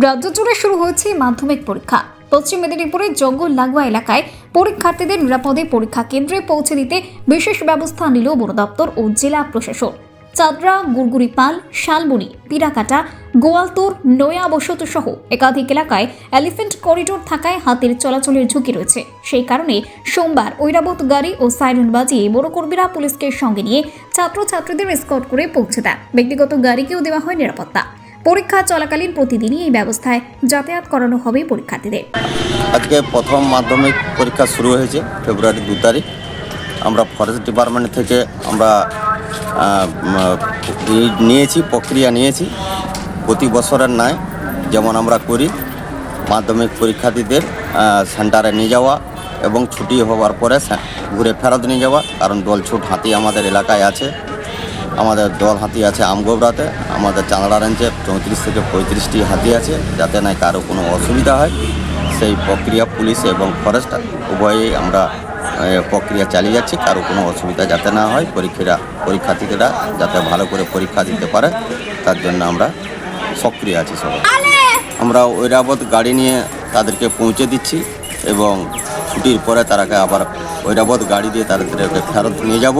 রাজ্য জুড়ে শুরু হয়েছে মাধ্যমিক পরীক্ষা। পশ্চিম মেদিনীপুরের জঙ্গল লাগোয়া এলাকায় পরীক্ষার্থীদের নিরাপদে পরীক্ষা কেন্দ্রে পৌঁছে দিতে বিশেষ ব্যবস্থা নিল বন দপ্তর ও জেলা প্রশাসন। চাদরা, গুড়গুড়িপাল, শালবনি, পিরাকাটা, গোয়ালতোর, নয়া বসত সহ একাধিক এলাকায় এলিফ্যান্ট করিডোর থাকায় হাতির চলাচলের ঝুঁকি রয়েছে। সেই কারণে সোমবার ঐরাবত গাড়ি ও সাইরেন বাজিয়ে বনকর্মীরা পুলিশকে সঙ্গে নিয়ে ছাত্রছাত্রীদের এসকর্ট করে পৌঁছে দেয়। ব্যক্তিগত গাড়িকেও দেওয়া হয় নিরাপত্তা। পরীক্ষা চলাকালীন প্রতিদিনই এই ব্যবস্থায় যাতায়াত করানো হবে পরীক্ষার্থীদের। আজকে প্রথম মাধ্যমিক পরীক্ষা শুরু হয়েছে ফেব্রুয়ারি 2 তারিখ। আমরা ফরেস্ট ডিপার্টমেন্ট থেকে আমরা প্রক্রিয়া নিয়েছি প্রতি বছরের ন্যায়, যেমন আমরা করি মাধ্যমিক পরীক্ষার্থীদের সেন্টারে নিয়ে যাওয়া এবং ছুটি হওয়ার পরে ঘুরে ফেরত নিয়ে যাওয়া। কারণ দলছুট হাতি আমাদের এলাকায় আছে, আমাদের দল হাতি আছে আমগোবরাতে, আমাদের চাঁদড়া রেঞ্জে 34 থেকে 35টি হাতি আছে, যাতে না কারো কোনো অসুবিধা হয় সেই প্রক্রিয়া পুলিশ এবং ফরেস্ট উভয়েই আমরা প্রক্রিয়া চালিয়ে যাচ্ছি। কারো কোনো অসুবিধা যাতে না হয়, পরীক্ষার্থীরা যাতে ভালো করে পরীক্ষা দিতে পারে তার জন্য আমরা সক্রিয় আছি সবাই। আমরা ঐরাবত গাড়ি নিয়ে তাদেরকে পৌঁছে দিচ্ছি এবং ছুটির পরে তারাকে আবার ঐরাবত গাড়ি দিয়ে তাদেরকে ফেরত নিয়ে যাব।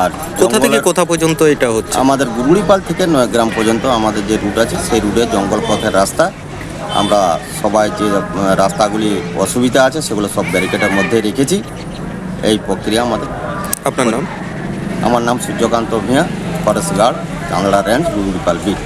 আর কোথা থেকে কোথা পর্যন্ত এটা হচ্ছে? আমাদের গুড়গুড়িপাল থেকে নয়াগ্রাম পর্যন্ত আমাদের যে রুট আছে সেই রুটে জঙ্গল পথের রাস্তা। আমরা সবাই যে রাস্তাগুলি অসুবিধা আছে সেগুলো সব ব্যারিকেডের মধ্যে রেখেছি। এই প্রক্রিয়া আমাদের। আপনার নাম? আমার নাম Suryakanta Bhuiyan, forest guard, Chandra range, Gurguripal bit.